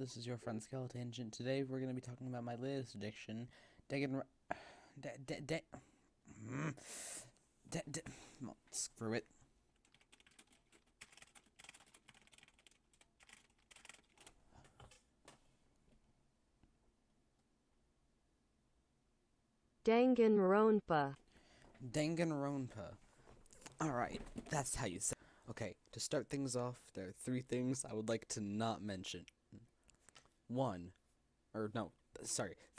this is your friend Skeletangent. Today we're going to be talking about my latest addiction, Danganronpa. Well, screw it. Danganronpa. Danganronpa. Alright, that's how you say it. Okay, to start things off, there are 3 things I would like to not mention. 3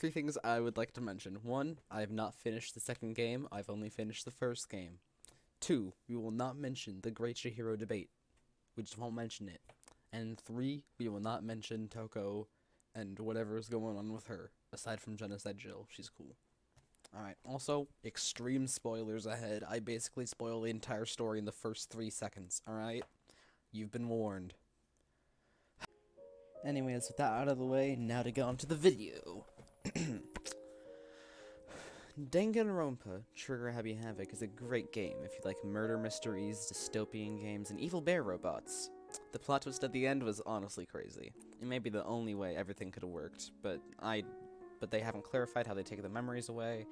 things I would like to mention. 1, I have not finished the second game, I've only finished the first game. 2, we will not mention the Great Chihiro debate. We just won't mention it. And 3, we will not mention Toko and whatever is going on with her. Aside from Genocide Jill, she's cool. Alright, also, extreme spoilers ahead. I basically spoil the entire story in the first 3 seconds, alright? You've been warned. Anyways, with that out of the way, now to get on to the video. Danganronpa, Trigger Happy Havoc, is a great game if you like murder mysteries, dystopian games, and evil bear robots. The plot twist at the end was honestly crazy. It may be the only way everything could have worked, but they haven't clarified how they take the memories away,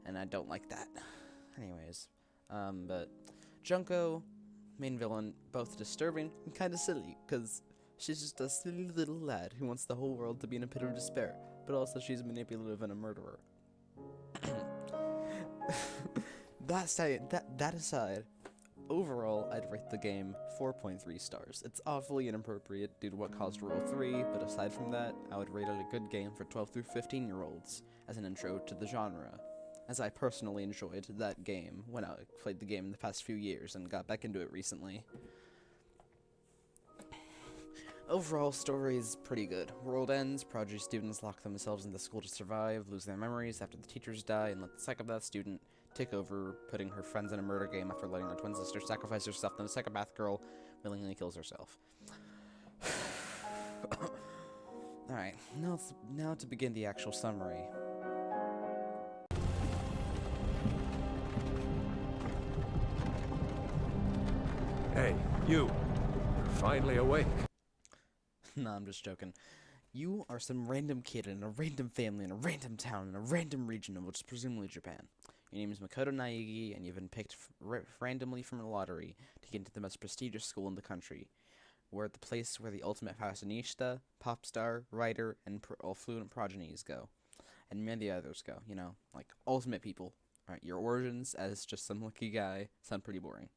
and I don't like that. Anyways, but Junko, main villain, both disturbing and kinda silly, cause she's just a silly little lad who wants the whole world to be in a pit of despair, but also she's manipulative and a murderer. That aside, overall, I'd rate the game 4.3 stars. It's awfully inappropriate due to what caused Rule 3, but aside from that, I would rate it a good game for 12 through 15-year-olds as an intro to the genre, as I personally enjoyed that game when I played the game in the past few years and got back into it recently. Overall, story is pretty good. World ends, prodigy students lock themselves in the school to survive, lose their memories after the teachers die, and let the psychopath student take over, putting her friends in a murder game after letting her twin sister sacrifice herself, then the psychopath girl willingly kills herself. Alright, now to begin the actual summary. Hey, you. You're finally awake. Nah, I'm just joking. You are some random kid in a random family in a random town in a random region of which is presumably Japan. Your name is Makoto Naegi, and you've been picked randomly from a lottery to get into the most prestigious school in the country. We're at the place where the ultimate fashionista, pop star, writer, and affluent progenies go. And many others go, you know, like ultimate people. Alright, your origins as just some lucky guy sound pretty boring.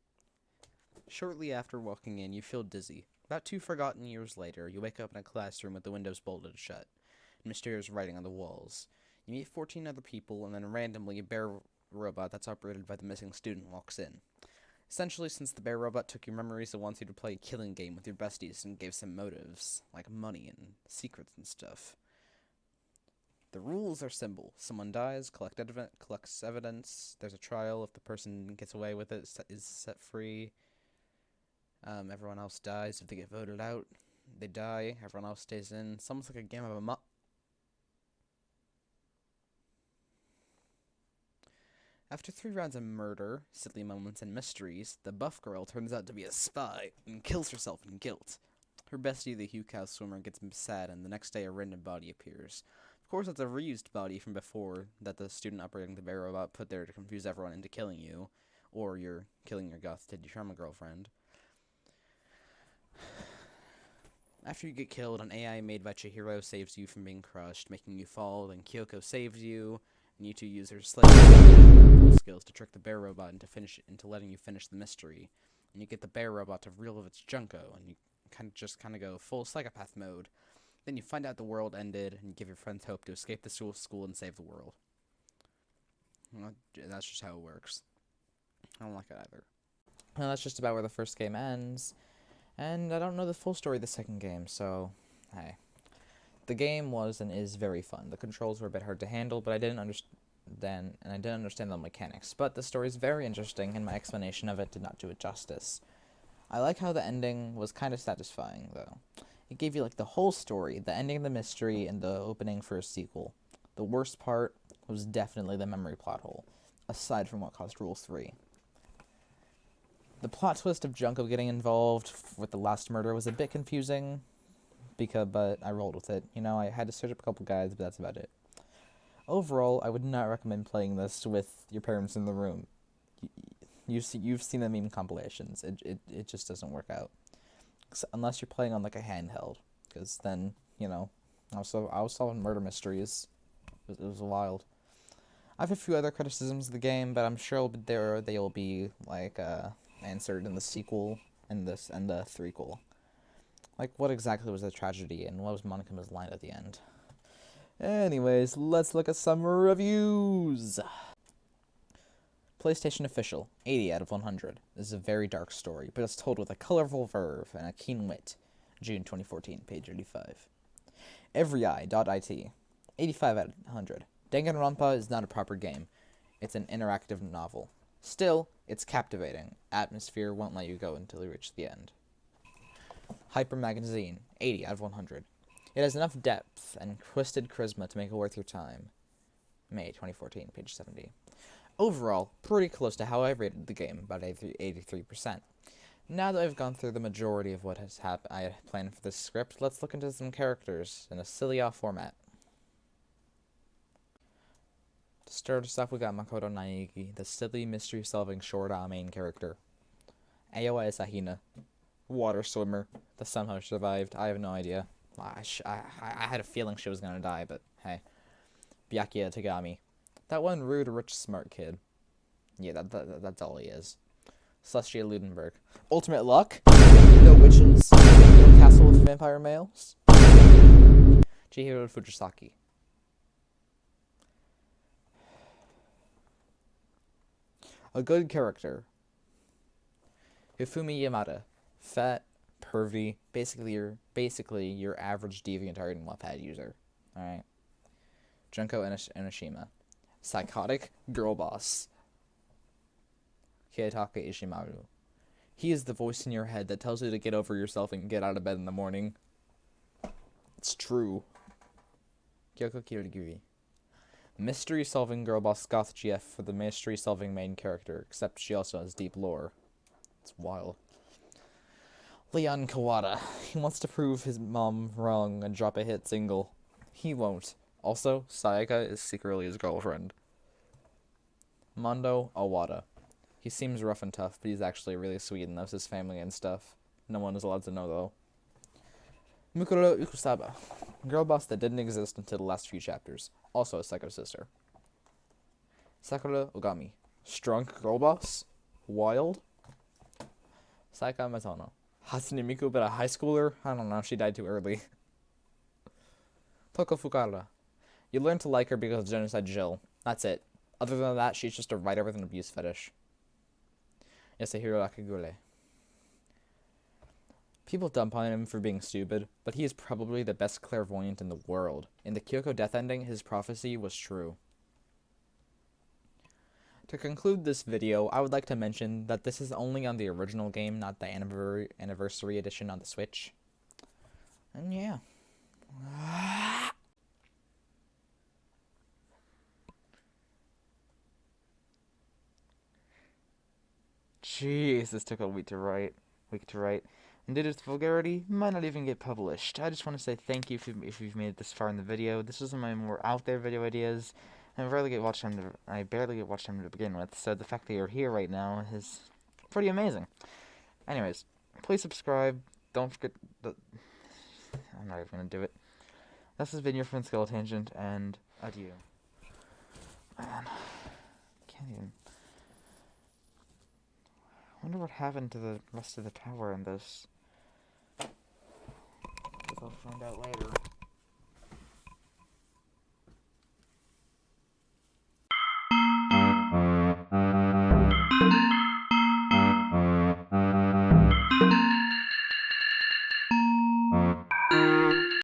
Shortly after walking in, you feel dizzy. About 2 forgotten years later, you wake up in a classroom with the windows bolted shut, and mysterious writing on the walls. You meet 14 other people, and then randomly a bear robot that's operated by the missing student walks in. Essentially, since the bear robot took your memories, it wants you to play a killing game with your besties and gave some motives, like money and secrets and stuff. The rules are simple. Someone dies, collects evidence, there's a trial. If the person gets away with it, is set free. Everyone else dies. If they get voted out, they die. Everyone else stays in. It's almost like a game of After 3 rounds of murder, silly moments, and mysteries, the buff girl turns out to be a spy and kills herself in guilt. Her bestie, the Hugh swimmer, gets sad, and the next day a random body appears. Of course, it's a reused body from before that the student operating the bear robot put there to confuse everyone into killing you, or you're killing your goth Teddy Sharma girlfriend. After you get killed, an AI made by Chihiro saves you from being crushed, making you fall, then Kyoko saves you, and you two use her sledgehammer skills to trick the bear robot into letting you finish the mystery. And you get the bear robot to reveal its Junko, and you kind of go full psychopath mode. Then you find out the world ended, and you give your friends hope to escape the school and save the world. Well, that's just how it works. I don't like it either. Well, that's just about where the first game ends. And I don't know the full story of the second game, so, hey. The game was and is very fun. The controls were a bit hard to handle, but I didn't understand the mechanics. But the story is very interesting, and my explanation of it did not do it justice. I like how the ending was kind of satisfying, though. It gave you, like, the whole story, the ending of the mystery, and the opening for a sequel. The worst part was definitely the memory plot hole, aside from what caused Rule 3. The plot twist of Junko getting involved with the last murder was a bit confusing, but I rolled with it. You know, I had to search up a couple guides, but that's about it. Overall, I would not recommend playing this with your parents in the room. You've seen the meme compilations. It just doesn't work out. Unless you're playing on like a handheld, because then, you know, I was solving murder mysteries. It was wild. I have a few other criticisms of the game, but I'm sure they will be like answered in the sequel and the threequel. Like, what exactly was the tragedy, and what was Monika's line at the end? Anyways, let's look at some reviews. PlayStation Official, 80 out of 100. This is a very dark story, but it's told with a colorful verve and a keen wit. June 2014, page 85. EveryEye.it, 85 out of 100. Danganronpa is not a proper game. It's an interactive novel. Still, it's captivating. Atmosphere won't let you go until you reach the end. Hyper Magazine, 80 out of 100. It has enough depth and twisted charisma to make it worth your time. May 2014, page 70. Overall, pretty close to how I rated the game, about 83%. Now that I've gone through the majority of what has I had planned for this script, let's look into some characters in a silly-off format. To start us off, we got Makoto Naegi, the silly mystery-solving short main character. Aoa is Ahina, water swimmer, that somehow survived. I have no idea. I had a feeling she was gonna die, but hey. Byakuya Tagami, that one rude, rich, smart kid. Yeah, that's all he is. Celestia Ludenberg, ultimate luck, no witches, no castle with vampire males. Chihiro Fujisaki. A good character. Hifumi Yamada, fat, pervy, basically your average DeviantArt and Wattpad user. Alright. Junko Enoshima, psychotic girl boss. Kiyotaka Ishimaru, he is the voice in your head that tells you to get over yourself and get out of bed in the morning. It's true. Kyoko Kirigiri, mystery-solving girl boss goth GF for the mystery-solving main character, except she also has deep lore. It's wild. Leon Kawada, he wants to prove his mom wrong and drop a hit single. He won't. Also, Sayaka is secretly his girlfriend. Mondo Awada, he seems rough and tough, but he's actually really sweet and loves his family and stuff. No one is allowed to know, though. Mukuro Ukusaba, girl boss that didn't exist until the last few chapters. Also a psycho sister. Sakura Ogami, strong girl boss? Wild? Saika Matono, Hatsune Miku but a high schooler? I don't know, she died too early. Toko Fukara, you learn to like her because of Genocide Jill. That's it. Other than that, she's just a writer with an abuse fetish. Yasuhiro Akigure, people dump on him for being stupid, but he is probably the best clairvoyant in the world. In the Kyoko death ending, his prophecy was true. To conclude this video, I would like to mention that this is only on the original game, not the anniversary edition on the Switch. And yeah. Jeez, this took a week to write. And due to its vulgarity, might not even get published. I just want to say thank you if you've made it this far in the video. This is one of my more out there video ideas. And I barely get watch time to begin with, so the fact that you're here right now is pretty amazing. Anyways, please subscribe. Don't forget the... I'm not even gonna do it. This has been your friend Skeletangent, and adieu. Man, can't even... I wonder what happened to the rest of the tower in this. Guess I'll find out later.